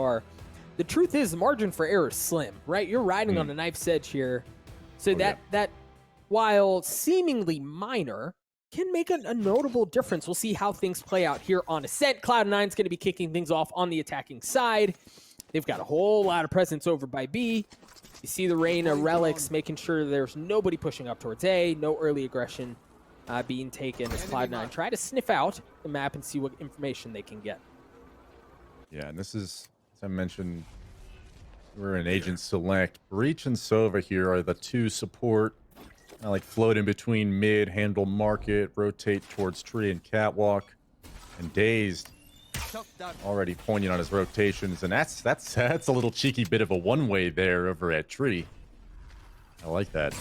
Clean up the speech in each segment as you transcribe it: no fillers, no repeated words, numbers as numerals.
are. The truth is, the margin for error is slim, right? You're riding on a knife's edge here. So that while seemingly minor, can make a notable difference. We'll see how things play out here on Ascent. Cloud9's going to be kicking things off on the attacking side. They've got a whole lot of presence over by B. You see the rain of relics, making sure there's nobody pushing up towards A, no early aggression being taken as Cloud9 try to sniff out the map and see what information they can get. Yeah, and this is, as I mentioned, we're in Agent Select. Breach and Sova here are the two support. Like float in between mid, handle market, rotate towards tree and catwalk. And Dazed already pointing on his rotations, and that's a little cheeky bit of a one-way there over at tree. I like that.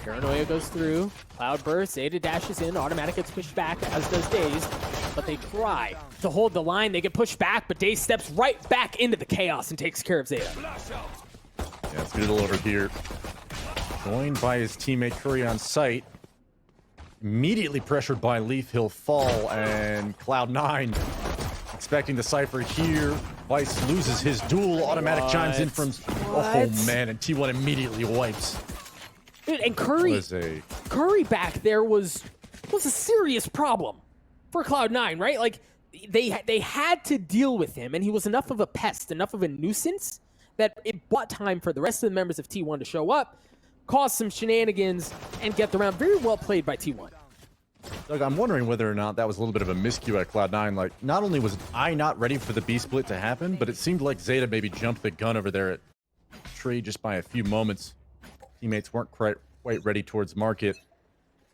Paranoia goes through, Cloud bursts, Xeta dashes in, Automatic gets pushed back, as does Dazed. But they try to hold the line, they get pushed back, but Dazed steps right back into the chaos and takes care of Xeta. Yeah, Scoodle over here. Joined by his teammate Curry on site. Immediately pressured by Leaf, he'll fall, and Cloud9 expecting the Cypher here. Vice loses his duel, Automatic chimes in from... Oh man, and T1 immediately wipes. Dude, and Curry back there was a serious problem for Cloud9, right? Like, they had to deal with him, and he was enough of a pest, enough of a nuisance, that it bought time for the rest of the members of T1 to show up, cause some shenanigans, and get the round. Very well played by T1. Doug, I'm wondering whether or not that was a little bit of a miscue at Cloud9. Like, not only was I not ready for the B split to happen, but it seemed like Xeta maybe jumped the gun over there at tree just by a few moments. Teammates weren't quite ready towards market.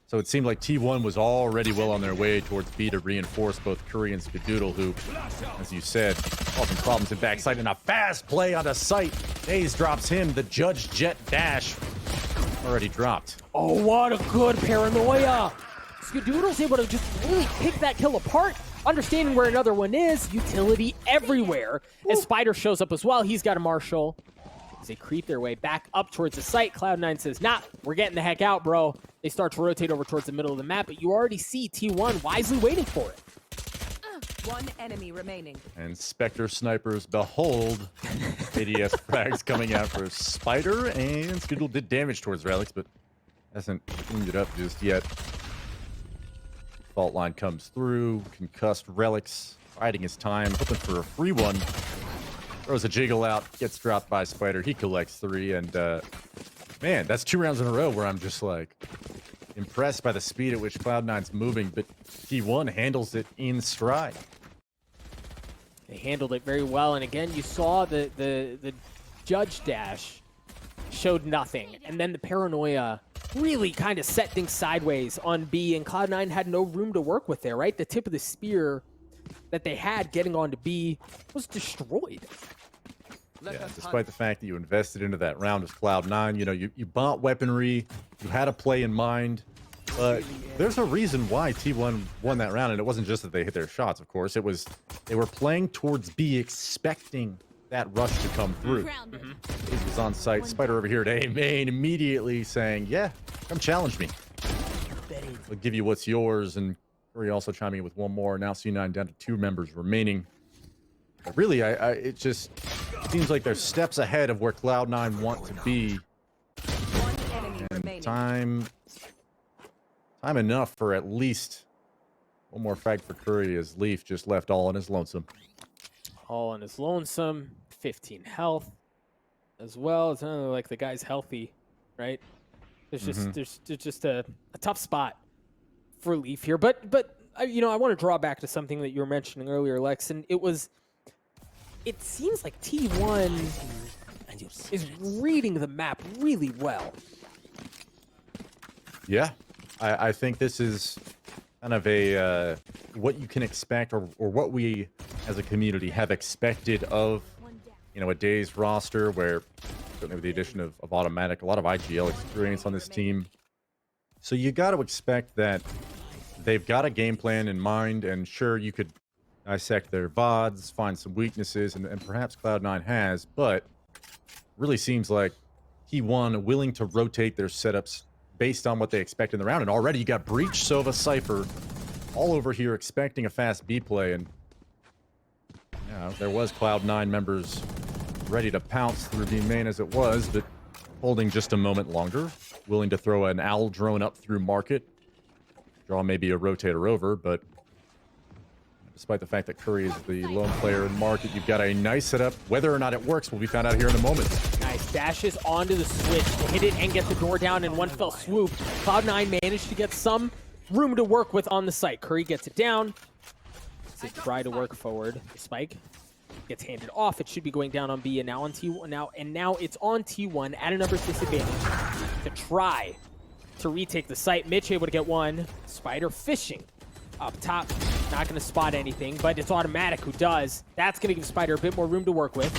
So it seemed like T1 was already well on their way towards B to reinforce both Curry and Skadoodle, who, as you said, causing problems in backside. And a fast play on the site. Daze drops him. The Judge Jet dash already dropped. Oh, what a good paranoia. Skadoodle's able to just really pick that kill apart, understanding where another one is. Utility everywhere. As Spider shows up as well, he's got a Marshal. As they creep their way back up towards the site, Cloud9 says, nah, we're getting the heck out, bro. They start to rotate over towards the middle of the map, but you already see T1 wisely waiting for it. One enemy remaining. And Spectre snipers, behold, ADS frags coming out for Spider, and Skadoodle did damage towards Relics, but hasn't cleaned it up just yet. Fault line comes through, concussed Relics, biding his time, hoping for a free one. Throws a jiggle out, gets dropped by Spider. He collects 3, and man, that's 2 rounds in a row where I'm just like impressed by the speed at which Cloud9's moving, but T1 handles it in stride. They handled it very well, and again, you saw the Judge dash showed nothing, and then the paranoia really kind of set things sideways on B, and Cloud9 had no room to work with there, right? The tip of the spear that they had getting onto B was destroyed. Yeah, despite the fact that you invested into that round with Cloud9, you know, you bought weaponry, you had a play in mind, but there's a reason why T1 won that round, and it wasn't just that they hit their shots, of course. It was they were playing towards B, expecting that rush to come through. It was on site. Spider over here at A main, immediately saying, yeah, come challenge me. I'll give you what's yours, and Curry also chiming in with one more. Now C9 down to 2 members remaining. But really, it just seems like they're steps ahead of where Cloud9 want to be. And time enough for at least one more frag for Curry, as Leaf just left all on his lonesome. All on his lonesome, 15 health as well. It's not like the guy's healthy, right? There's just there's just a tough spot for Leaf here. But you know, I want to draw back to something that you were mentioning earlier, Lex, and it seems like T1 is reading the map really well. Yeah, I think this is kind of a what you can expect, or what we as a community have expected of, you know, a Dazed roster, where certainly with the addition of Automatic, a lot of IGL experience on this team. So you got to expect that they've got a game plan in mind, and sure, you could dissect their VODs, find some weaknesses, and perhaps Cloud9 has, but really seems like T1 willing to rotate their setups based on what they expect in the round. And already you got Breach, Sova, Cypher all over here expecting a fast B play, and yeah, There was Cloud9 members ready to pounce through B main as it was, but holding just a moment longer. Willing to throw an owl drone up through market. Draw maybe a rotator over, but despite the fact that Curry is the lone player in market, you've got a nice setup. Whether or not it works will be found out here in a moment. Nice. Dashes onto the switch to hit it and get the door down in one fell swoop. Cloud9 managed to get some room to work with on the site. Curry gets it down. To try to work forward. The spike gets handed off. It should be going down on B, and now on T1. Now it's on T1 at a numbers disadvantage to try to retake the site. Mitch able to get one. Spider fishing up top. Not going to spot anything, but it's Automatic who does. That's going to give Spider a bit more room to work with.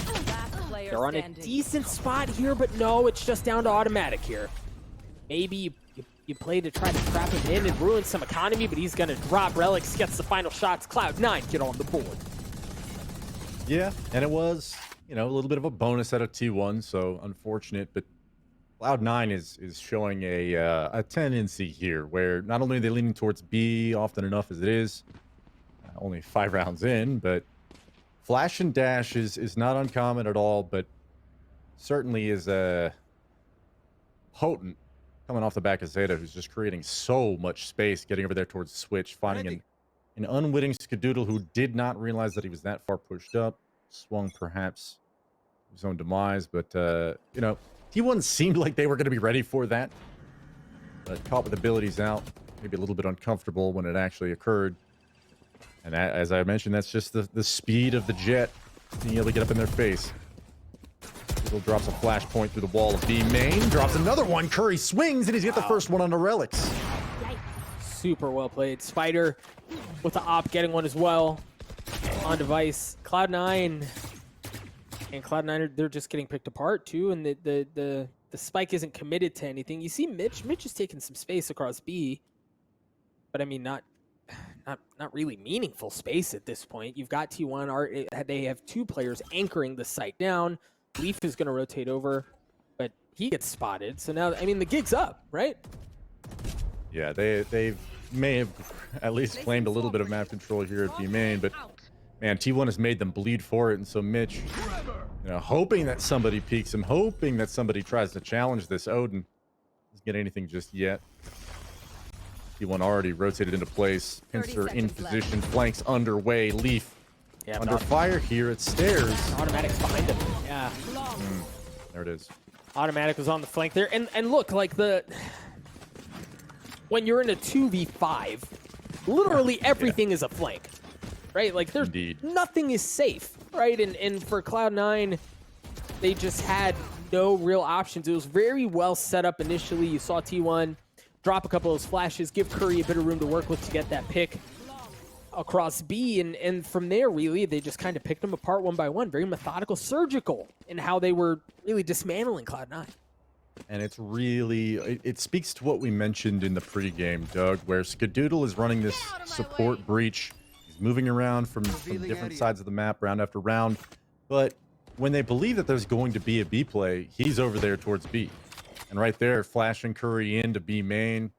They're on a decent spot here, but no, it's just down to Automatic here. Maybe you play to try to trap him in and ruin some economy, but he's going to drop. Relics gets the final shots. Cloud9 get on the board. Yeah, and it was, a little bit of a bonus out of T1, so unfortunate, but Cloud9 is showing a tendency here where not only are they leaning towards B often enough as it is, only 5 rounds in, but flash and dash is not uncommon at all, but certainly is potent coming off the back of Xeta, who's just creating so much space, getting over there towards Switch, finding an unwitting Skadoodle who did not realize that he was that far pushed up, swung perhaps his own demise, but, T1 seemed like they were going to be ready for that, but caught with abilities out, maybe a little bit uncomfortable when it actually occurred. And as I mentioned, that's just the speed of the jet being able to get up in their face. Little drops a flashpoint through the wall of B main, drops another one. Curry swings, and he's got the first one on the Relics. Super well played. Spider with the op getting one as well on device. Cloud9 and Cloud9 they're just getting picked apart too, and the spike isn't committed to anything. You see Mitch is taking some space across B, but I mean not really meaningful space at this point. You've got T1 they have 2 players anchoring the site down. Leaf is going to rotate over, but he gets spotted. So now, I mean, the gig's up, right? Yeah, they may have at least claimed a little bit of map control here at B main, but man, T1 has made them bleed for it, and so Mitch, hoping that somebody peeks him, hoping that somebody tries to challenge this. Odin doesn't get anything just yet. T1 already rotated into place. Pincer in position, flanks underway. Leaf under fire here at stairs. Automatic's behind him. Yeah. There it is. Automatic was on the flank there, and look, like when you're in a 2v5, literally everything is a flank, right? Like there's nothing is safe, right? And for Cloud9, they just had no real options. It was very well set up initially. You saw T1 drop a couple of those flashes, give Curry a bit of room to work with to get that pick across B, and from there, really, they just kind of picked them apart one by one. Very methodical, surgical in how they were really dismantling Cloud9. And it's really, it speaks to what we mentioned in the pregame, Doug, where Skadoodle is running this support breach. He's moving around from different sides of the map, round after round. But when they believe that there's going to be a B play, he's over there towards B. And right there, flashing Curry into B main.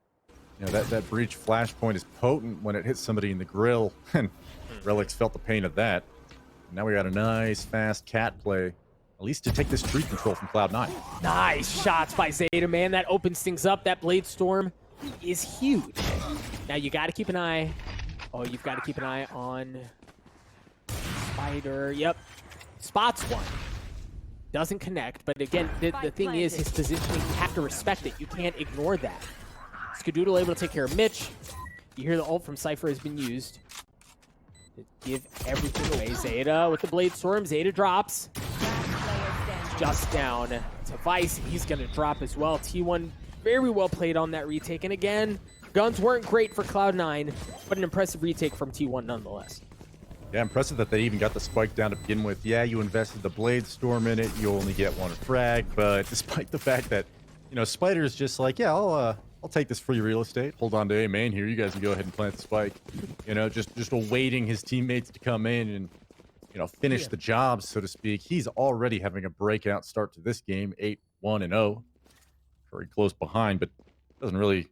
That breach flashpoint is potent when it hits somebody in the grill. And Relics felt the pain of that. And now we got a nice, fast cat play, at least to take this tree control from Cloud9. Nice shots by Xeta, man. That opens things up. That Blade Storm is huge. Now you got to keep an eye. Oh, you've got to keep an eye on Spider. Yep. Spots one. Doesn't connect, but again, the thing is his positioning. You have to respect it. You can't ignore that. Skadoodle able to take care of Mitch. You hear the ult from Cypher has been used to give everything away. Xeta with the Blade Storm. Xeta drops. Just down to Vice. He's going to drop as well. T1 very well played on that retake. And again, guns weren't great for Cloud9, but an impressive retake from T1 nonetheless. Yeah, impressive that they even got the spike down to begin with. Yeah, you invested the Blade Storm in it. You only get one frag, but despite the fact that, Spider's just like, yeah, I'll take this free real estate. Hold on to A main here. You guys can go ahead and plant the spike. Just awaiting his teammates to come in and, finish the job, so to speak. He's already having a breakout start to this game, 8-1-0. Very close behind, but doesn't really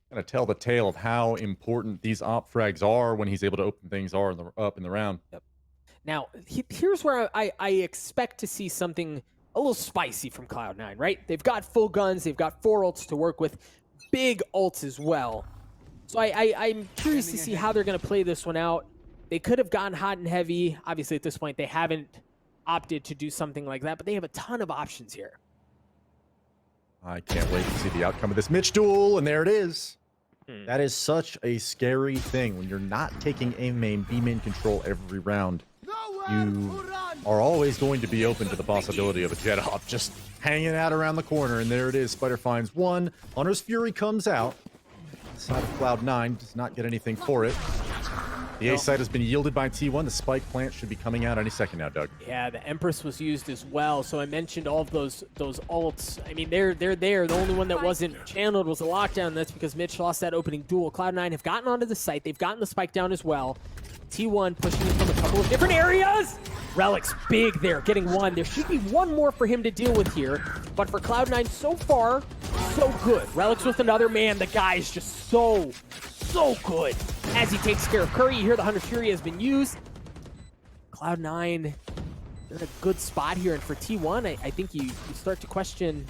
kind of tell the tale of how important these op frags are when he's able to open things up in the round. Yep. Now, here's where I expect to see something a little spicy from Cloud9, right? They've got full guns, they've got 4 ults to work with, big ults as well. So I'm curious to see how they're going to play this one out. They could have gone hot and heavy. Obviously, at this point, they haven't opted to do something like that, but they have a ton of options here. I can't wait to see the outcome of this Mitch duel, and there it is. That is such a scary thing when you're not taking A main, B main control every round. You are always going to be open to the possibility of a jet off just hanging out around the corner, and there it is. Spider finds one. Hunter's Fury comes out. Side of Cloud9 does not get anything for it. The A site has been yielded by T1. The spike plant should be coming out any second now, Doug. Yeah, the Empress was used as well. So I mentioned all of those ults. I mean, they're there. The only one that wasn't channeled was a lockdown. That's because Mitch lost that opening duel. Cloud9 have gotten onto the site. They've gotten the spike down as well. T1 pushing in from a couple of different areas. Relic's big there, getting one. There should be one more for him to deal with here. But for Cloud9, so far, so good. Relic's with another man. The guy is just so good. As he takes care of Curry, you hear the Hunter Fury has been used. Cloud9, they're in a good spot here. And for T1, I think you start to question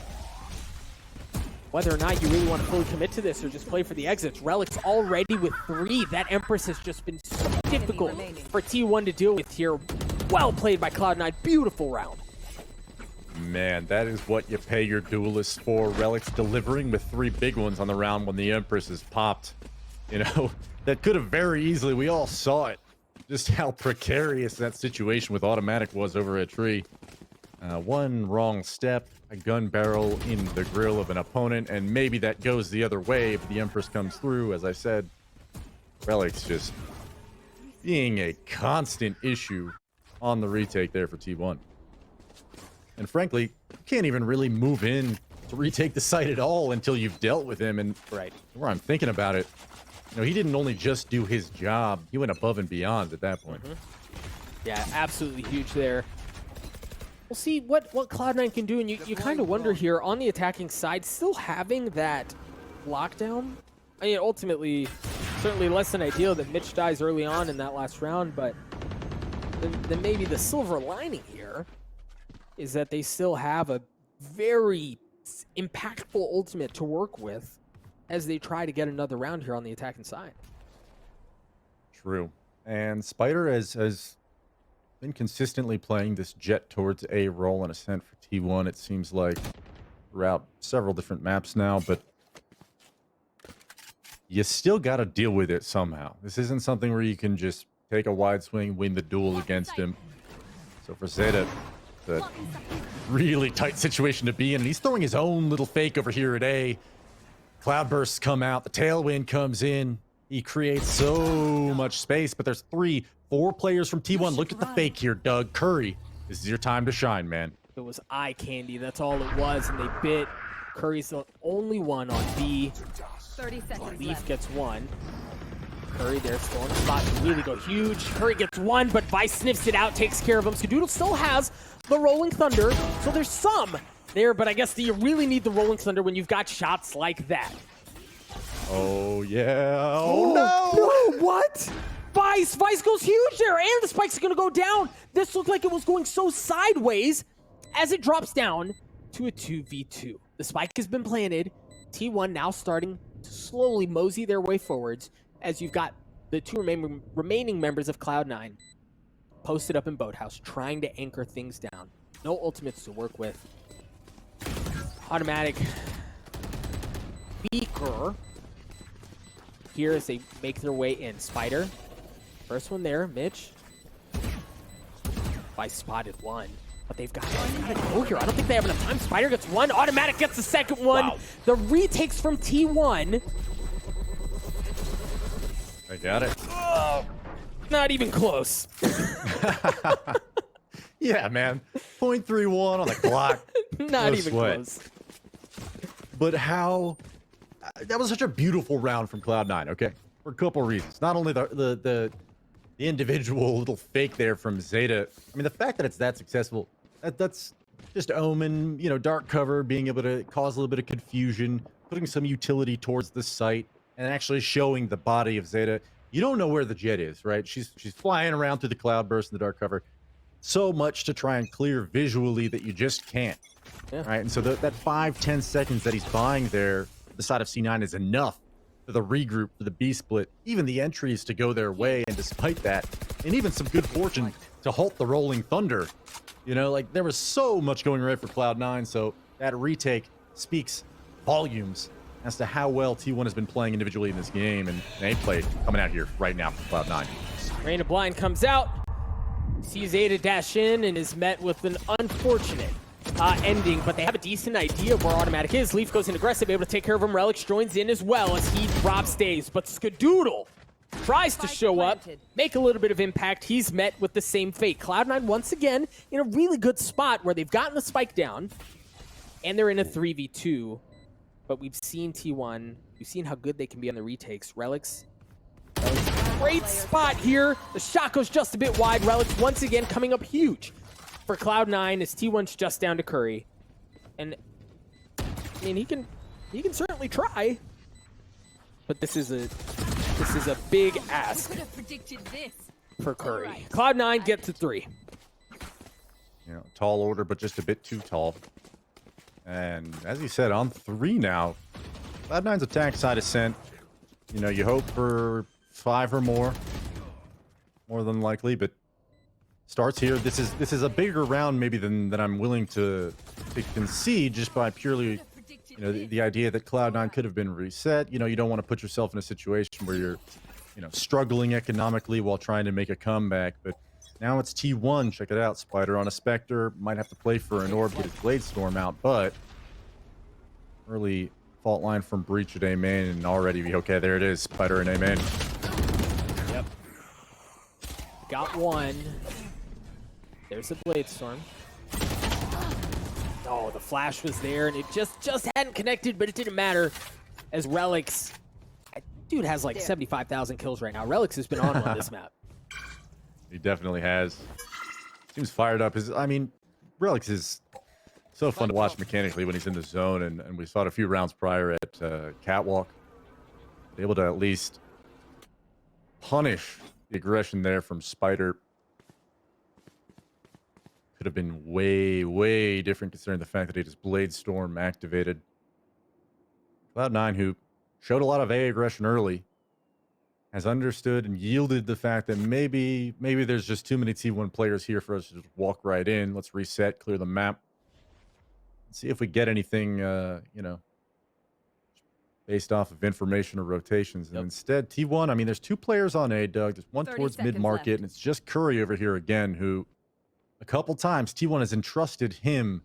whether or not you really want to fully commit to this or just play for the exits. Relic's already with 3. That Empress has just been so difficult for T1 to deal with here. Well played by Cloud9. Beautiful round. Man, that is what you pay your duelists for. Relic's delivering with 3 big ones on the round when the Empress is popped. You know, that could have very easily, we all saw it, just how precarious that situation with automatic was over at Tree. One wrong step, a gun barrel in the grill of an opponent, and maybe that goes the other way if the Empress comes through. As I said, Relic's just being a constant issue on the retake there for T1. And frankly, you can't even really move in to retake the site at all until you've dealt with him. And right where I'm thinking about it, you know, he didn't only just do his job, he went above and beyond at that point. Yeah, absolutely huge there. We'll see what Cloud9 can do, and you kind of wonder here on the attacking side, still having that lockdown. I mean, ultimately, certainly less than ideal that Mitch dies early on in that last round, but then maybe the silver lining here is that they still have a very impactful ultimate to work with as they try to get another round here on the attacking side. True. And Spider has been consistently playing this jet towards A role and ascent for T1, it seems like, throughout several different maps now, but you still got to deal with it somehow. This isn't something where you can just take a wide swing, win the duel against him. So for Xeta, the really tight situation to be in, and he's throwing his own little fake over here at A. Cloudbursts come out, the tailwind comes in. He creates so much space, but there's 4 players from T1. Look at the fake here, Doug. Curry, this is your time to shine, man. It was eye candy. That's all it was, and they bit. Curry's the only one on B. 30 seconds Leaf left. gets 1. Curry there still in the spot to really go huge. Curry gets 1, but Vice sniffs it out, takes care of him. Skadoodle still has the Rolling Thunder, so there's some there, but I guess you really need the Rolling Thunder when you've got shots like that. Oh, yeah. Oh, no. No, what? Vice goes huge there, and the spike's going to go down. This looked like it was going so sideways as it drops down to a 2v2. The spike has been planted. T1 now starting to slowly mosey their way forwards as you've got the 2 remaining members of Cloud9 posted up in Boathouse, trying to anchor things down. No ultimates to work with. Automatic Beaker here as they make their way in. Spider, first one there. Mitch, Vice spotted 1, but they've got to go here. I don't think they have enough time. Spider gets 1. Automatic gets the second one. Wow. The retakes from T1. I got it. Not even close. Yeah, man. 0.31 on the clock. Not even close. But how... that was such a beautiful round from Cloud9, okay? For a couple reasons. Not only the individual little fake there from Xeta. I mean, the fact that it's that successful, that's just Omen, you know, dark cover, being able to cause a little bit of confusion, putting some utility towards the site, and actually showing the body of Xeta. you don't know where the Jet is, right? She's flying around through the cloudburst in the dark cover. So much to try and clear visually that you just can't. Yeah. Right? And so that 5-10 seconds that he's buying there, the side of C9 is enough for the regroup, for the B split, even the entries to go their way. And despite that, and even some good fortune to halt the rolling thunder, you know, like there was so much going right for Cloud9. So that retake speaks volumes as to how well T1 has been playing individually in this game. And they play coming out here right now for Cloud9. Rain of Blind comes out, sees Xeta dash in, and is met with an unfortunate ending, but they have a decent idea of where Automatic is. Leaf goes in aggressive, able to take care of him. Relics joins in as well as he drops Daze, but Skadoodle tries to show up, make a little bit of impact. He's met with the same fate. Cloud9 once again in a really good spot where they've gotten the spike down, and they're in a 3v2, but we've seen T1, we've seen how good they can be on the retakes. Relics, great spot here. The shot goes just a bit wide. Relics once again coming up huge for Cloud9 as T1's just down to Curry. And I mean, he can certainly try, but this is a big ask for Curry. Cloud9 gets to 3. You know, tall order, but just a bit too tall. And as you said, on 3 now, Cloud9's attack side is sent. You know, you hope for 5 or more than likely, but starts here. This is a bigger round maybe than I'm willing to concede, just by purely, you know, the idea that Cloud9 could have been reset. You know, you don't want to put yourself in a situation where you're, you know, struggling economically while trying to make a comeback. But now it's T1. Check it out. Spider on a Spectre. Might have to play for an orb, get his Blade Storm out, but early fault line from Breach at A main, and already, okay, there it is. Spider and A main. Yep. Got one. There's a Blade Storm. Oh, the flash was there, and it just hadn't connected, but it didn't matter as Relics. Dude has like 75,000 kills right now. Relics has been on this map. He definitely has. Seems fired up. I mean, Relics is so fun to watch mechanically when he's in the zone, and we saw it a few rounds prior at Catwalk. Able to at least punish the aggression there from Spider. Could have been way, way different considering the fact that he just Blade Storm activated. Cloud9, who showed a lot of A aggression early, has understood and yielded the fact that maybe there's just too many T1 players here for us to just walk right in. Let's reset, clear the map, see if we get anything, you know, based off of information or rotations. And instead, T1, I mean, there's 2 players on A, Doug. There's one towards mid-market, and it's just Curry over here again, who a couple times T1 has entrusted him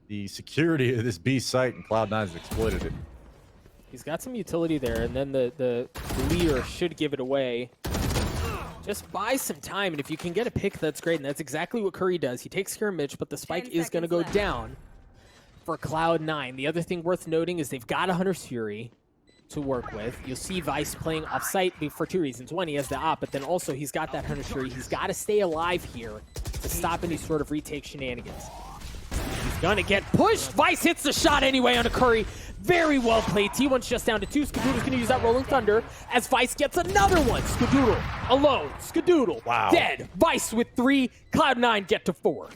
the security of this B site, and Cloud9 has exploited it. He's got some utility there, and then the leader should give it away. Just buy some time, and if you can get a pick, that's great, and that's exactly what Curry does. He takes care of Mitch, but the spike is going to go down for Cloud9. The other thing worth noting is they've got a Hunter's Fury to work with. You'll see Vice playing off-site for 2 reasons. One, he has the op, but then also he's got that Hunter's Fury. He's got to stay alive here to stop any sort of retake shenanigans. He's gonna get pushed. Vice hits the shot anyway on a Curry. Very well played. T1's just down to 2. Skadoodle's gonna use that Rolling Thunder as Vice gets another one. Skadoodle alone. Skadoodle dead. Vice with 3. Cloud9 get to 4.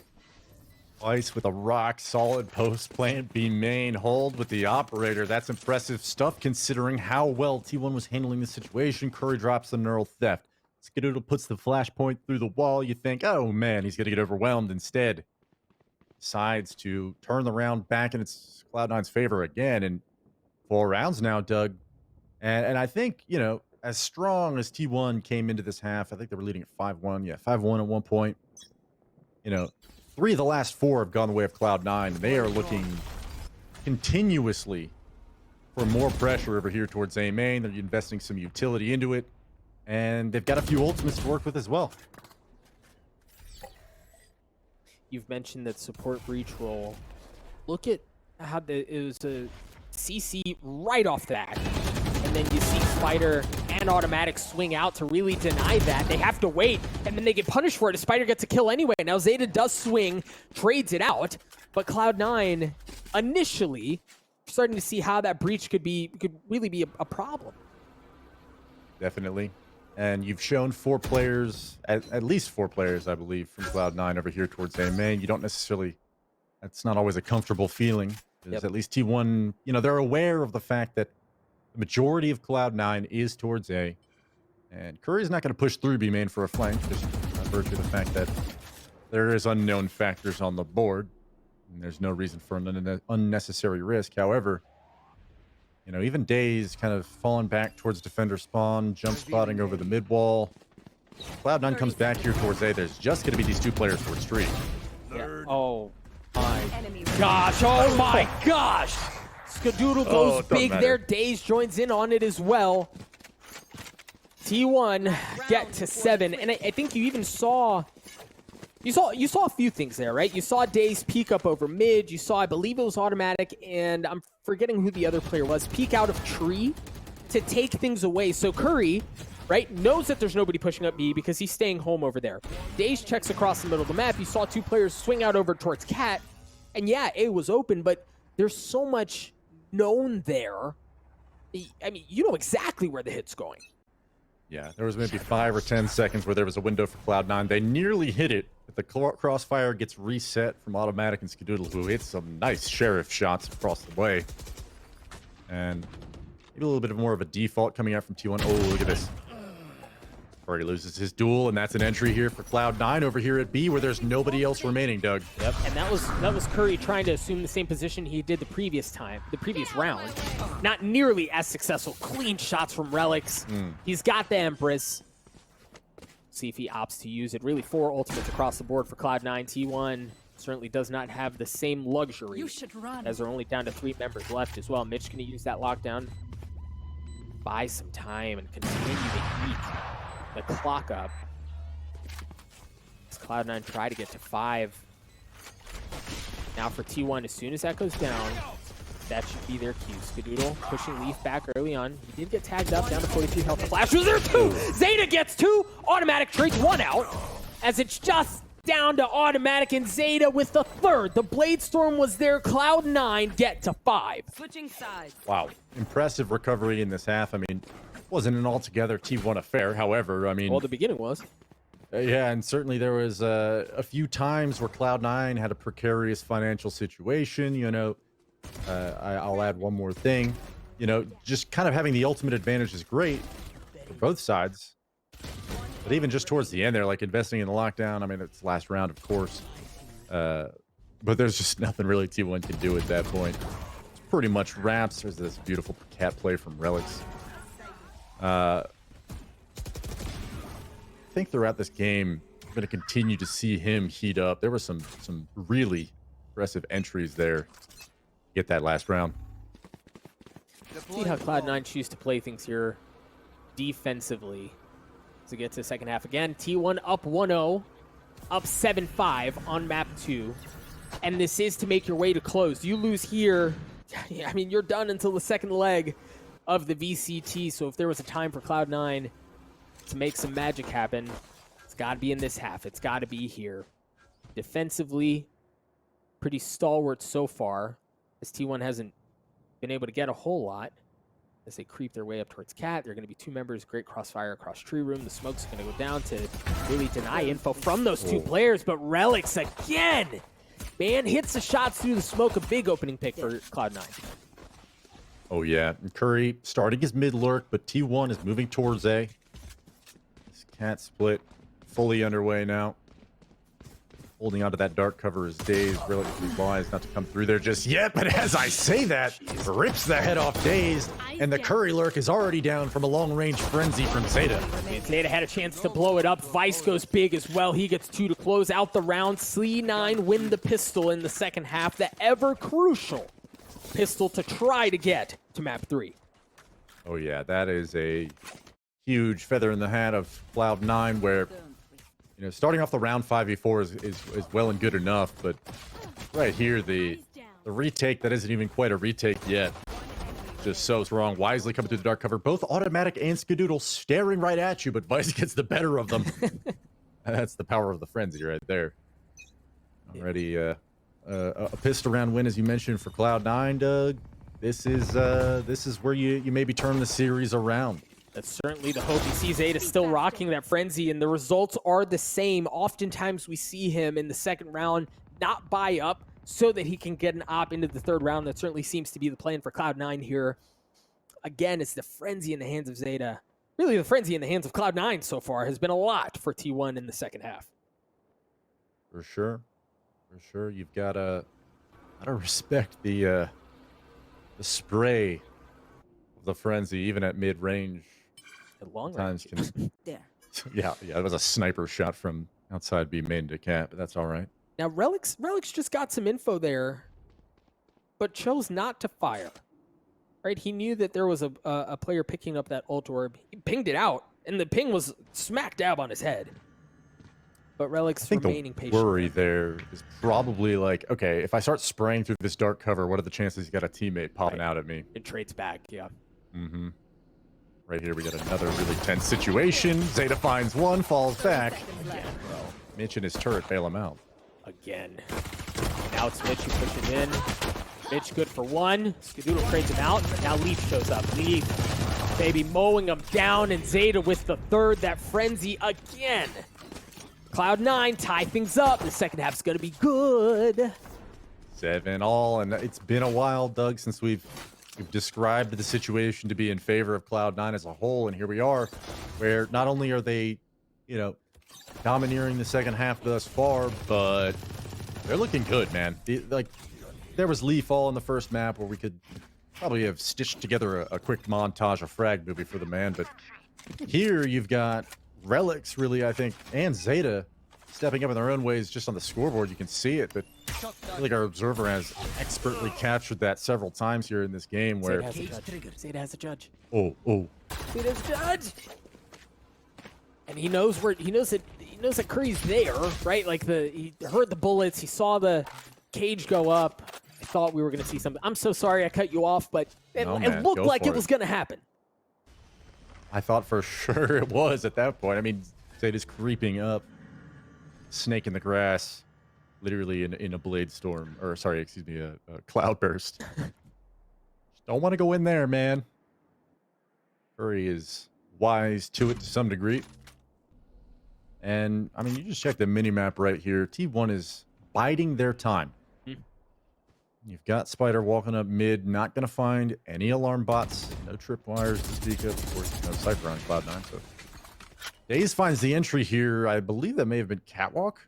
Vice with a rock solid post plant B main hold with the operator. That's impressive stuff considering how well T1 was handling the situation. Curry drops the neural theft. Skadoodle puts the flashpoint through the wall. You think, oh man, he's gonna get overwhelmed. Instead, decides to turn the round back in its Cloud9's favor again. And 4 rounds now, Doug. And I think, you know, as strong as T1 came into this half, I think they were leading at 5-1. Yeah, 5-1 at one point. You know, 3 of the last 4 have gone the way of Cloud9. They are looking continuously for more pressure over here towards A main. They're investing some utility into it. And they've got a few ultimates to work with as well. You've mentioned that support breach role. Look at how it was a CC right off that. And then you see Spider and Automatic swing out to really deny that. They have to wait, and then they get punished for it. Spider gets a kill anyway. Now Xeta does swing, trades it out, but Cloud9 initially starting to see how that breach could really be a problem. Definitely. And you've shown 4 players, at least 4 players, I believe, from Cloud9 over here towards A main. You don't necessarily, that's not always a comfortable feeling. Because at least T1, you know, they're aware of the fact that the majority of Cloud9 is towards A. And Curry's not going to push through B main for a flank, just by virtue of the fact that there is unknown factors on the board. And there's no reason for an unnecessary risk. However, you know, even Days kind of falling back towards defender spawn, jump spotting over the mid wall. Cloud9 comes back here towards A. There's just going to be these 2 players towards street. Yeah. Oh my gosh. Oh my gosh. Skadoodle goes big there. Days joins in on it as well. T1 get to 7. And I think you even saw... You saw a few things there, right? You saw Days peek up over mid. You saw, I believe it was automatic, and I'm forgetting who the other player was, peek out of tree to take things away. So Curry, right, knows that there's nobody pushing up B because he's staying home over there. Days checks across the middle of the map. You saw 2 players swing out over towards Cat, and yeah, A was open, but there's so much known there. I mean, you know exactly where the hit's going. Yeah, there was maybe 5 or 10 seconds where there was a window for Cloud9. They nearly hit it, but the crossfire gets reset from automatic and Skadoodle, who hits some nice sheriff shots across the way. And maybe a little bit more of a default coming out from T1. Oh, look at this. Already loses his duel, and that's an entry here for Cloud9 over here at B, where there's nobody else remaining, Doug. Yep, and that was Curry trying to assume the same position he did the previous round. Not nearly as successful. Clean shots from Relics. He's got the Empress. See if he opts to use it. Really 4 ultimates across the board for Cloud9. T1 certainly does not have the same luxury, as they're only down to 3 members left as well. Mitch going to use that lockdown. Buy some time and continue to eat the clock up. As Cloud9 try to get to 5. Now for T1, as soon as that goes down, that should be their cue. Skadoodle pushing Leaf back early on. He did get tagged up, down to 43 health. Flash was there too! Xeta gets 2! Automatic trades 1 out, as it's just down to automatic, and Xeta with the 3rd. The Blade Storm was there. Cloud9 get to 5. Switching sides. Wow. Impressive recovery in this half. I mean, wasn't an altogether T1 affair. However, I mean... Well, the beginning was. Yeah, and certainly there was a few times where Cloud9 had a precarious financial situation. You know, I'll add one more thing. You know, just kind of having the ultimate advantage is great for both sides. But even just towards the end there, like investing in the lockdown, I mean, it's last round, of course. But there's just nothing really T1 can do at that point. It's pretty much wraps. There's this beautiful cat play from Relics. I think throughout this game, we're going to continue to see him heat up. There were some really impressive entries there. Get that last round. See how Cloud9 choose to play things here defensively. To get to the second half again. T1 up 1-0, up 7-5 on map 2. And this is to make your way to close. You lose here, I mean, you're done until the second leg of the VCT. So if there was a time for Cloud9 to make some magic happen, it's got to be in this half. It's got to be here. Defensively, pretty stalwart so far, as T1 hasn't been able to get a whole lot. As they creep their way up towards Cat, there are going to be 2 members. Great crossfire across tree room. The smoke's going to go down to really deny info from those 2 players. But Relics again, man, hits the shots through the smoke. A big opening pick for Cloud9. Oh yeah, and Curry starting his mid lurk, but T1 is moving towards A. This Cat split fully underway now. Holding onto that dark cover is Daze, relatively wise not to come through there just yet, but as I say that, rips the head off Daze, and the Curry lurk is already down from a long-range frenzy from Xeta. Xeta had a chance to blow it up. Vice goes big as well. He gets 2 to close out the round. C9 win the pistol in the second half, the ever-crucial pistol to try to get to map 3. Oh yeah, that is a huge feather in the hat of Cloud9, where you know, starting off the round 5v4 is well and good enough, but right here, the retake that isn't even quite a retake yet. Just so strong. Wisely coming through the dark cover. Both automatic and Skadoodle staring right at you, but Vice gets the better of them. That's the power of the frenzy right there. Already a pissed around win, as you mentioned, for Cloud9, Doug. This is where you maybe turn the series around. That's certainly the hope. You see Xeta still rocking that frenzy, and the results are the same. Oftentimes we see him in the second round not buy up so that he can get an op into the third round. That certainly seems to be the plan for Cloud9 here. Again, it's the frenzy in the hands of Xeta. Really, the frenzy in the hands of Cloud9 so far has been a lot for T1 in the second half. For sure. For sure. You've got to respect the spray of the frenzy, even at mid-range. At long Times range. There. Yeah, it was a sniper shot from outside B main to cat, but that's all right. Now, Relix just got some info there, but chose not to fire. Right? He knew that there was a player picking up that ult orb. He pinged it out, and the ping was smack dab on his head. But Relix remaining patient. The worry there is probably like, okay, if I start spraying through this dark cover, what are the chances he's got a teammate popping out at me? It trades back, yeah. Mm-hmm. Right here, we got another really tense situation. Xeta finds one, falls back. Again, bro. Mitch and his turret bail him out. Again. Now it's Mitch who pushes in. Mitch good for one. Skadoodle trades him out. Now Leaf shows up. Leaf, baby, mowing him down, and Xeta with the third. That frenzy again. Cloud9 tie things up. The second half's going to be good. 7-all, and it's been a while, Doug, since we've described the situation to be in favor of Cloud9 as a whole, and here we are, where not only are they, domineering the second half thus far, but they're looking good, man. There was Leaf all in the first map where we could probably have stitched together a quick montage, a frag movie for the man, but here you've got Relix, really, I think, and Xeta stepping up in their own ways just on the scoreboard. You can see it, but I feel like our observer has expertly captured that several times here in this game where... Xeta has a judge. Oh. Xeta has a judge! And he knows that Curry's there, right? Like, he heard the bullets, he saw the cage go up. I thought we were going to see something. I'm so sorry I cut you off, but it looked like it was going to happen. I thought for sure it was at that point. I mean, Xeta's creeping up, snake in the grass, literally in a blade storm, or sorry, excuse me, a cloud burst. Just don't want to go in there, man. Curry is wise to it to some degree. And, I mean, you just check the mini-map right here. T1 is biding their time. You've got Spider walking up mid, not going to find any alarm bots, no tripwires to speak of course, no Cypher on Cloud9. So Daze finds the entry here. I believe that may have been Catwalk.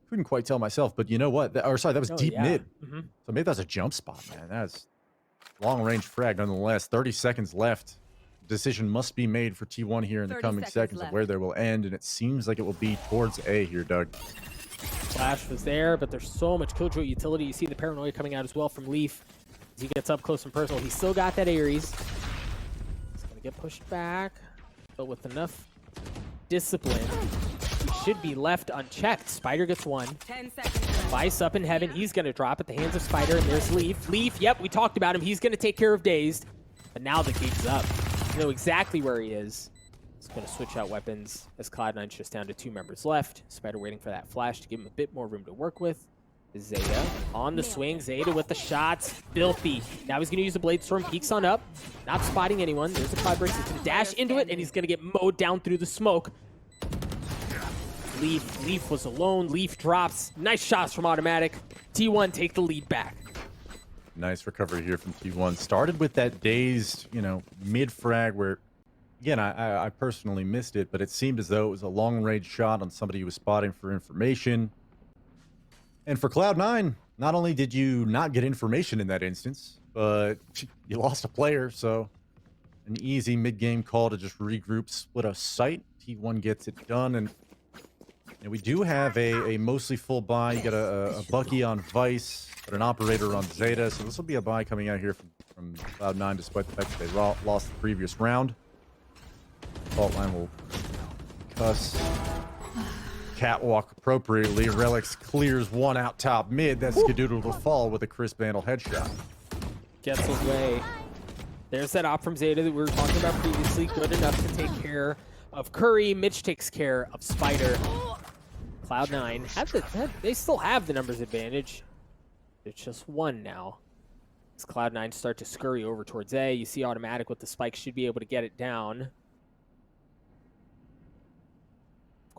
Couldn't quite tell myself, but you know what? That was deep mid. So maybe that's a jump spot, man. That's long-range frag nonetheless. 30 seconds left. Decision must be made for T1 here in the coming seconds of where they will end, and it seems like it will be towards A here, Doug. Flash was there, but there's so much Killjoy utility. You see the paranoia coming out as well from Leaf as he gets up close and personal. He's still got that Ares. He's going to get pushed back, but with enough discipline, he should be left unchecked. Spider gets one. 10 seconds. Vice up in heaven. He's going to drop at the hands of Spider, and there's Leaf. Leaf, yep, we talked about him. He's going to take care of Dazed, but now the gate's up. You know exactly where he is. He's going to switch out weapons as Cloud9's just down to 2 members left. Spider waiting for that flash to give him a bit more room to work with. Xeta on the swing. Xeta with the shots. Filthy. Now he's going to use the Blade Storm. Peeks on up. Not spotting anyone. There's a Cloud Burst. He's going to dash into it, and he's going to get mowed down through the smoke. Leaf was alone. Leaf drops. Nice shots from Automatic. T1 take the lead back. Nice recovery here from T1. Started with that dazed, mid-frag where, again, I personally missed it, but it seemed as though it was a long-range shot on somebody who was spotting for information. And for Cloud9, not only did you not get information in that instance, but you lost a player, so an easy mid-game call to just regroup, split a site. T1 gets it done, and we do have a mostly full buy. You got a Bucky on Vice, but an operator on Xeta, so this will be a buy coming out here from Cloud9, despite the fact that they lost the previous round. Fault line will cuss. Catwalk appropriately. Relix clears one out top mid. That's Skadoodle to fall with a crisp Vandal headshot. Gets away. There's that op from Xeta that we were talking about previously. Good enough to take care of Curry. Mitch takes care of Spider. Cloud9, they still have the numbers advantage. It's just one now. As Cloud9 start to scurry over towards A, you see Automatic with the spike should be able to get it down.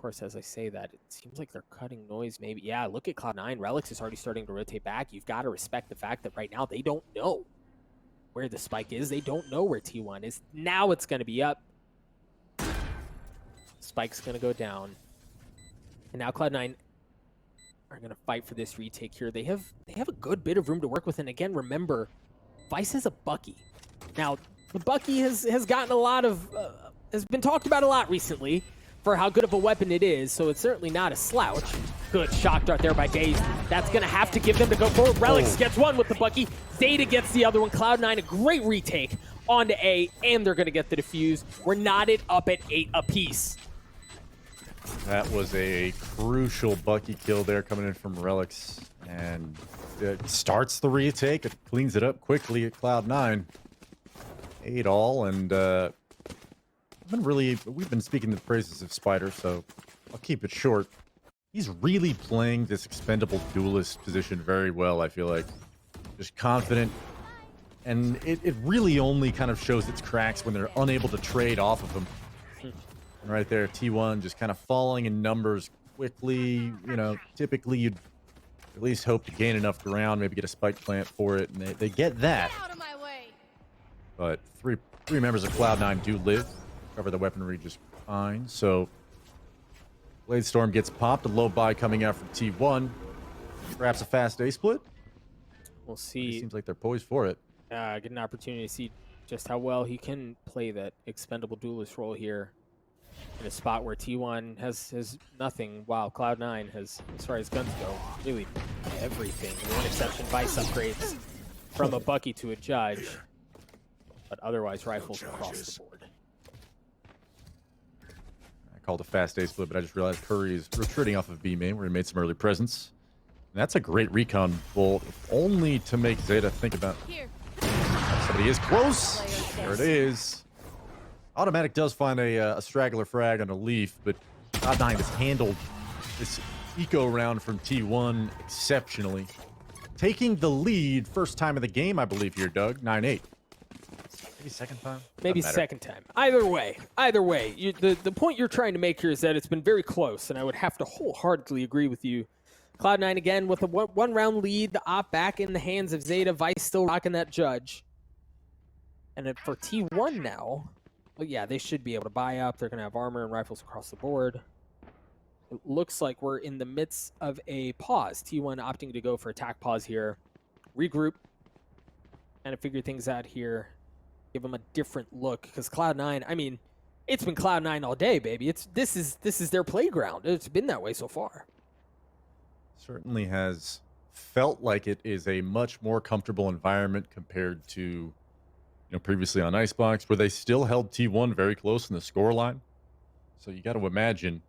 course, as I say that, it seems like they're cutting noise maybe. Yeah, look at Cloud9. Relics is already starting to rotate back. You've got to respect the fact that right now they don't know where the spike is. They don't know where T1 is. Now it's going to be up. Spike's going to go down. And now Cloud9 are going to fight for this retake here. They have a good bit of room to work with. And again, remember, Vice has a Bucky. Now, the Bucky has gotten a lot of... has been talked about a lot recently for how good of a weapon it is, so it's certainly not a slouch. Good shock dart there by Daze. That's going to have to give them to go forward. Relics gets one with the Bucky. Xeta gets the other one. Cloud9, a great retake onto A, and they're going to get the defuse. We're knotted up at 8 apiece. That was a crucial Bucky kill there coming in from Relics, and it starts the retake. It cleans it up quickly at Cloud9. 8 all, and we've been speaking the praises of Spider, so I'll keep it short. He's really playing this expendable duelist position very well, I feel like. Just confident. And it really only kind of shows its cracks when they're unable to trade off of him. And right there, T1 just kind of falling in numbers quickly. You know, typically you'd at least hope to gain enough ground, maybe get a spike plant for it, and they get that. Out of my way. But three members of Cloud9 do live. Cover the weaponry just fine. So Blade Storm gets popped. A low buy coming out from T1. Perhaps a fast A split. We'll see. It seems like they're poised for it. Get an opportunity to see just how well he can play that expendable duelist role here in a spot where T1 has nothing, while Cloud9 has, as far as guns go, really everything. The one exception, Vice upgrades from a Bucky to a Judge, but otherwise rifles across the board. I called a fast A split, but I just realized Curry is retreating off of B main, where he made some early presence. And that's a great recon bolt, if only to make Xeta think about Here. somebody is close. There it is. Automatic does find a straggler frag on a leaf, but Cloud9 has handled this eco round from T1 exceptionally. Taking the lead, first time of the game, I believe here, Doug. 9-8. Maybe second time? Maybe second time. Either way, the point you're trying to make here is that it's been very close, and I would have to wholeheartedly agree with you. Cloud9 again with a one-round lead, the op back in the hands of Xeta. Vice still rocking that Judge. And then for T1 now, well, yeah, they should be able to buy up. They're going to have armor and rifles across the board. It looks like we're in the midst of a pause. T1 opting to go for attack pause here. Regroup. And to figure things out here. Give them a different look. Because Cloud9, I mean, it's been Cloud9 all day, baby. This is their playground. It's been that way so far. Certainly has felt like it is a much more comfortable environment compared to previously on Icebox, where they still held T1 very close in the scoreline. So you got to imagine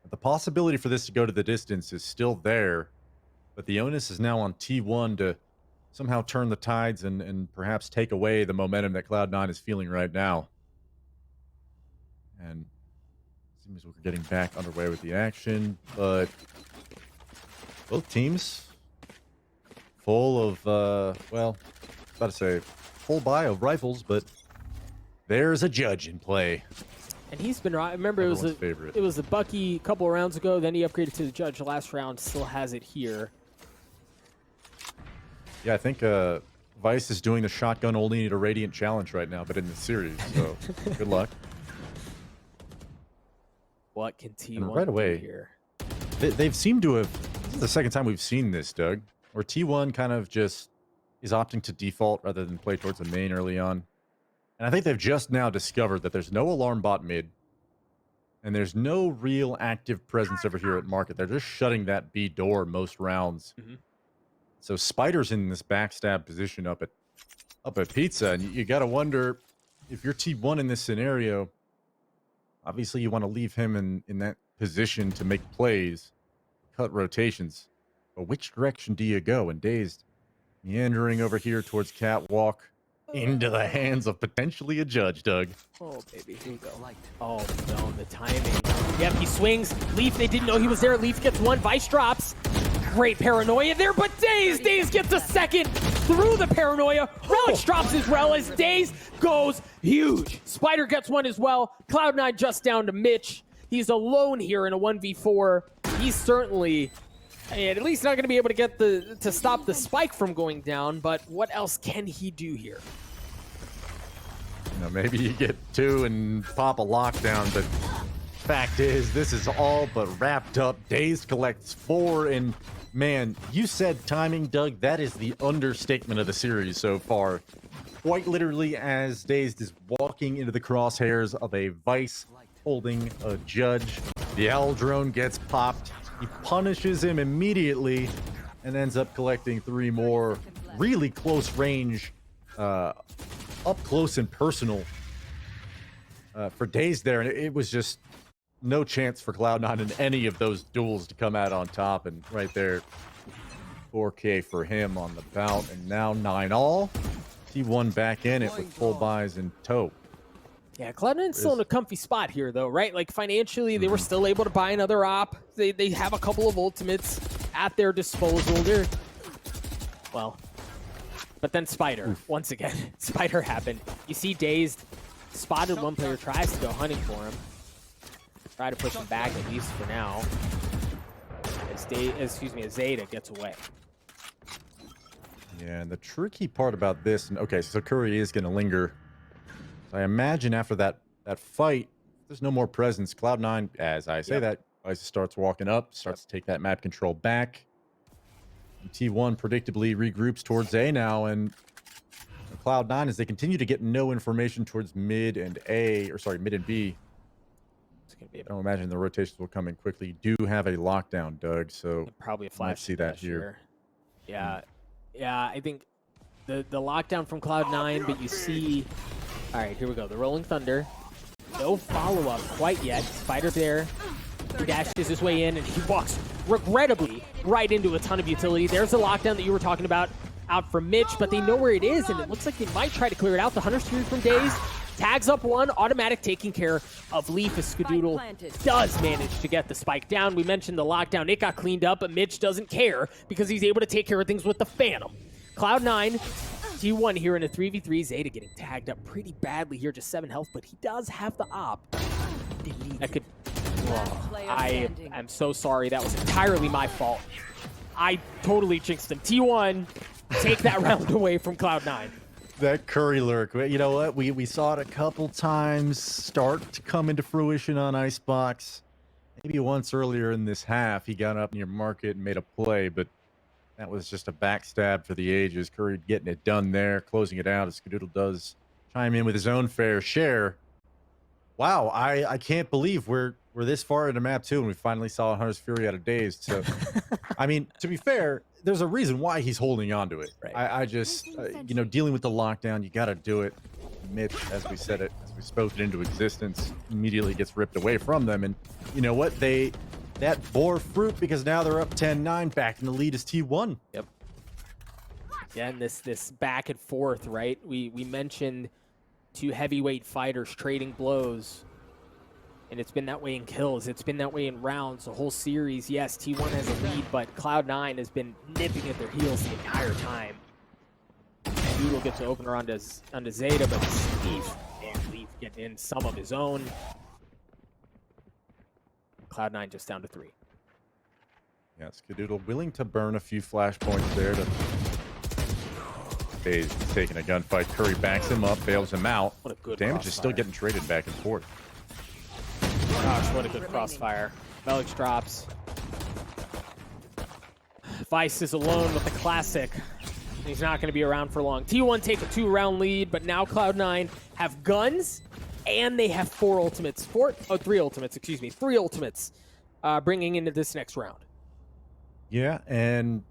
the possibility for this to go to the distance is still there, but the onus is now on T1 to somehow turn the tides and perhaps take away the momentum that Cloud9 is feeling right now. And it seems we're getting back underway with the action, but both teams full of, well, I was about to say full buy of rifles, but there's a Judge in play. And he's been right. I remember it was a Bucky a couple of rounds ago. Then he upgraded to the Judge last round. Still has it here. Yeah, I think Vice is doing the shotgun only need a Radiant challenge right now, but in the series. So good luck. What can T1 and right away do here? They've seemed to have. This is the second time we've seen this, Doug, where T1 kind of just is opting to default rather than play towards the main early on. And I think they've just now discovered that there's no alarm bot mid, and there's no real active presence over here at market. They're just shutting that B door most rounds. Mm-hmm. So Spider's in this backstab position up at Pizza, and you got to wonder if you're T1 in this scenario. Obviously, you want to leave him in that position to make plays, cut rotations. But which direction do you go? And Dazed meandering over here towards Catwalk into the hands of potentially a Judge, Doug. Oh, baby, here we go. Oh, no, the timing. Yep, he swings. Leaf, they didn't know he was there. Leaf gets one. Vice drops. Great paranoia there, but Daze gets a second through the paranoia. Relic drops his Relic. Daze goes huge. Spider gets one as well. Cloud9 just down to Mitch. He's alone here in a 1v4. He's certainly at least not going to be able to get to stop the spike from going down, but what else can he do here? You know, maybe you get 2 and pop a lockdown, but fact is, this is all but wrapped up. Dazed collects 4, and man, you said timing, Doug. That is the understatement of the series so far. Quite literally, as Dazed is walking into the crosshairs of a vice holding a judge, the owl drone gets popped. He punishes him immediately and ends up collecting 3 more really close range, up close and personal for Dazed there. And it was just no chance for Cloud9 in any of those duels to come out on top. And right there, 4K for him on the bout. And now 9-all. T1 back in it with full buys in tow. Yeah, Cloud9's still in a comfy spot here, though, right? Like, financially, they were still able to buy another op. They have a couple of ultimates at their disposal. Well, but then Spider, once again. Spider happened. You see Dazed spotted one player, tries to go hunting for him. Try to push him back, at least for now. As Xeta gets away. Yeah, and the tricky part about this, and okay, so Curry is going to linger. I imagine after that fight, there's no more presence. Cloud9, as I say that, starts walking up, starts to take that map control back. And T1 predictably regroups towards A now, and Cloud9, as they continue to get no information towards mid and B. I don't imagine the rotations will come in quickly. You do have a lockdown, Doug, so probably a flash. Might see that here. Yeah, I think the lockdown from Cloud9, but you see. All right, here we go. The Rolling Thunder. No follow-up quite yet. Spider there. He dashes his way in, and he walks, regrettably, right into a ton of utility. There's the lockdown that you were talking about out for Mitch, but they know where it is, and it looks like they might try to clear it out. The Hunter's Fury from Daze tags up one. Automatic taking care of Leaf as Skadoodle does manage to get the spike down. We mentioned the lockdown. It got cleaned up, but Mitch doesn't care because he's able to take care of things with the Phantom. Cloud9, T1 here in a 3v3. Xeta getting tagged up pretty badly here, just 7 health, but he does have the op. That could... I am so sorry. That was entirely my fault. I totally jinxed him. T1, take that round away from Cloud9. That Curry lurk, you know what? We saw it a couple times start to come into fruition on Icebox. Maybe once earlier in this half, he got up near market and made a play, but that was just a backstab for the ages. Curry getting it done there, closing it out as Skadoodle does chime in with his own fair share. Wow, I can't believe we're this far into map 2 and we finally saw Hunter's Fury out of Dazed. So, I mean, to be fair, there's a reason why he's holding on to it. Right. I just, you know, dealing with the lockdown, you got to do it. Mitch, as we said it, as we spoke it into existence, immediately gets ripped away from them. And you know what? That bore fruit because now they're up 10-9. Back in the lead is T1. Yep. Yeah, and this back and forth, right? We mentioned 2 heavyweight fighters trading blows. And it's been that way in kills. It's been that way in rounds. The whole series, yes, T1 has a lead, but Cloud9 has been nipping at their heels the entire time. Doodle gets the opener onto Xeta, but Leaf getting in some of his own. Cloud9 just down to 3. Yeah, Skadoodle willing to burn a few flashpoints there. He's taking a gunfight. Curry backs him up, bails him out. What a good damage crossfire. Is still getting traded back and forth. Gosh, what a good crossfire. Velix drops. Vice is alone with the classic. He's not going to be around for long. T1 take a 2-round lead, but now Cloud9 have guns, and they have 3 ultimates, bringing into this next round. Yeah, and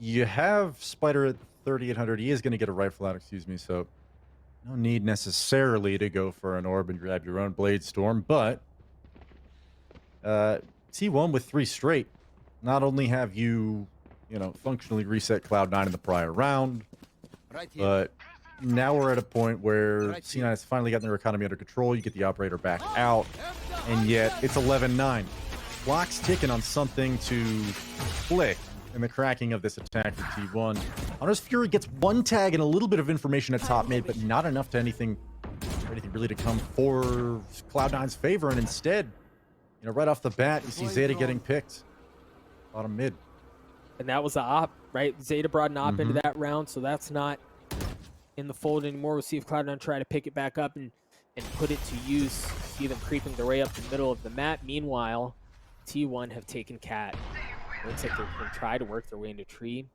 you have Spider at 3,800. He is going to get a rifle out, so no need necessarily to go for an orb and grab your own Blade Storm, but T1 with 3 straight. Not only have you functionally reset Cloud9 in the prior round, but now we're at a point where C9 has finally gotten their economy under control. You get the operator back out, and yet it's 11-9. Clock's ticking on something to click in the cracking of this attack for T1. Hunter's Fury gets 1 tag and a little bit of information at top mid, but not enough to anything really to come for Cloud9's favor, and instead, You know, right off the bat, you see Xeta getting picked. Bottom mid. And that was the op, right? Xeta brought an op into that round, so that's not in the fold anymore. We'll see if Cloud9 try to pick it back up and put it to use. See them creeping their way up the middle of the map. Meanwhile, T1 have taken Cat. Looks like they're going to try to work their way into tree.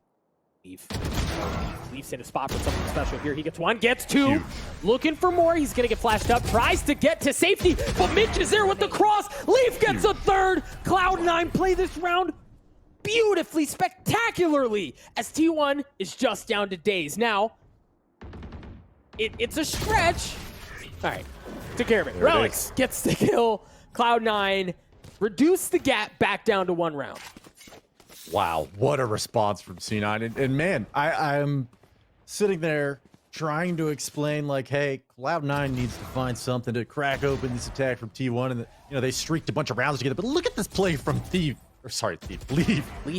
Leaf's in a spot for something special here. He gets one, gets two. Huge. Looking for more. He's going to get flashed up. Tries to get to safety, but Mitch is there with the cross. Leaf gets a third. Cloud9 play this round beautifully, spectacularly, as T1 is just down to days. Now, it's a stretch. All right, took care of it. Relics gets the kill. Cloud9 reduce the gap back down to 1 round. Wow, what a response from C9. And man, I'm sitting there trying to explain, like, hey, Cloud9 needs to find something to crack open this attack from T1. And, you know, they streaked a bunch of rounds together. But look at this play from Leaf,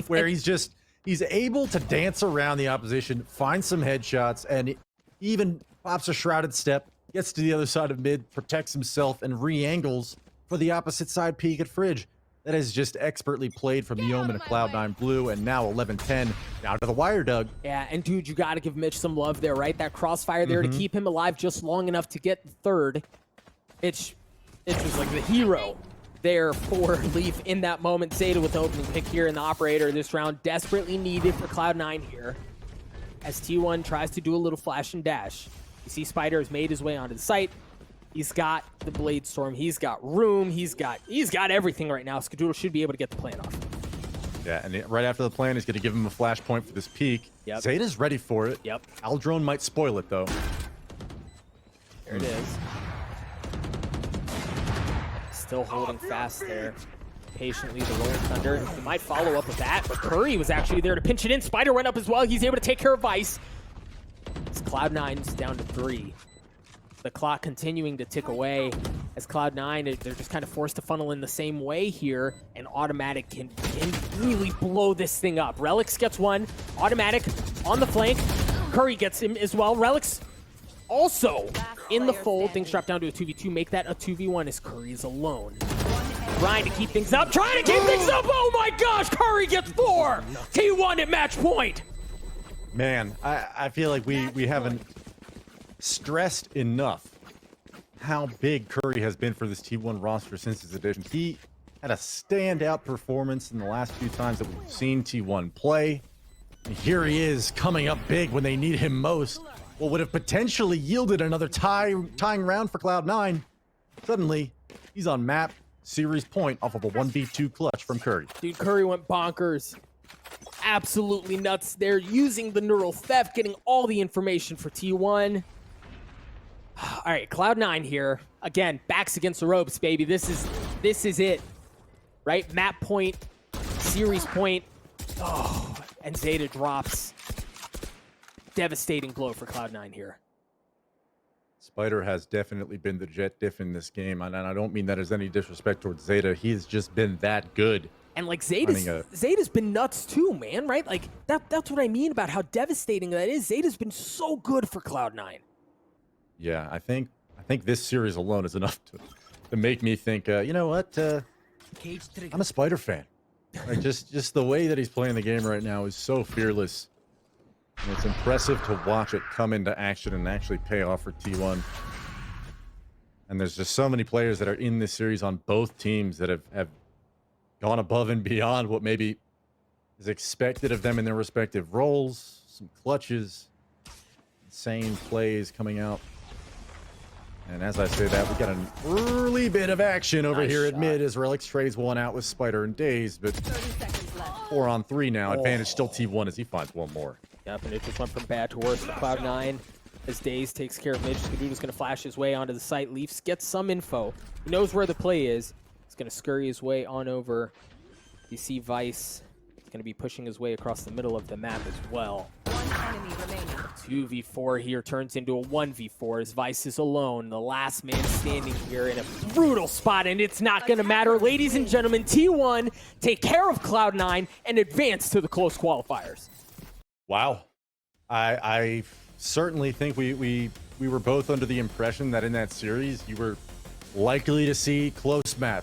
where he's able to dance around the opposition, find some headshots, and even pops a shrouded step, gets to the other side of mid, protects himself, and re-angles for the opposite side peek at Fridge. That is just expertly played from the Omen of Cloud9 Blue, and now 11-10 down to the wire, Doug. Yeah, and dude, you got to give Mitch some love there, right? That crossfire there to keep him alive just long enough to get the third. It's just like the hero there for Leaf in that moment. Xeta with the opening pick here, and the operator this round desperately needed for Cloud9 here, as T1 tries to do a little flash and dash. You see Spider has made his way onto the site. He's got the Blade Storm. He's got room. He's got everything right now. Skadoodle should be able to get the plan off. Yeah, and right after the plan, he's going to give him a flashpoint for this peak. Yep. Zeta's ready for it. Yep. Aldrone might spoil it, though. There it is. Still holding fast there. Patiently, the Rolling Thunder. He might follow up with that, but Curry was actually there to pinch it in. Spider went up as well. He's able to take care of Vice. It's Cloud9's down to 3. The clock continuing to tick away as Cloud9, they're just kind of forced to funnel in the same way here, and Automatic can really blow this thing up. Relics gets one. Automatic on the flank. Curry gets him as well. Relics also in the fold. Things drop down to a 2v2. Make that a 2v1 as Curry is alone. Trying to keep things up. Trying to keep things up. Oh my gosh, Curry gets 4. T1 at match point. Man, I feel like we haven't stressed enough how big Curry has been for this T1 roster since his addition. He had a standout performance in the last few times that we've seen T1 play. And here he is coming up big when they need him most. What would have potentially yielded another tying round for Cloud9. Suddenly, he's on map series point off of a 1v2 clutch from Curry. Dude, Curry went bonkers. Absolutely nuts. They're using the neural theft, getting all the information for T1. All right, Cloud9 here. Again, backs against the ropes, baby. This is it. Right? Map point, series point. Oh, and Xeta drops. Devastating blow for Cloud9 here. Spider has definitely been the jet diff in this game, and I don't mean that as any disrespect towards Xeta. He's just been that good. And like Zeta's been nuts too, man, right? Like that's what I mean about how devastating that is. Zeta's been so good for Cloud9. Yeah, I think this series alone is enough to make me think, you know what? I'm a Spider fan. Like just the way that he's playing the game right now is so fearless. And it's impressive to watch it come into action and actually pay off for T1. And there's just so many players that are in this series on both teams that have gone above and beyond what maybe is expected of them in their respective roles. Some clutches, insane plays coming out. And as I say that, we got an early bit of action over here at mid as Relics trades one out with Spider and Daze, but 4 on 3 now. Advantage still T1 as he finds one more. Yep, and it just went from bad to worse for Cloud9 as Daze takes care of Mitch. Skadoodle's going to flash his way onto the site. Leafs gets some info. He knows where the play is. He's going to scurry his way on over. You see Vice. He's going to be pushing his way across the middle of the map as well. 1 enemy remaining. 2v4 here turns into a 1v4 as Vice is alone. The last man standing here in a brutal spot, and it's not going to matter. Ladies and gentlemen, T1 take care of Cloud9 and advance to the close qualifiers. Wow. I certainly think we were both under the impression that in that series you were likely to see close match.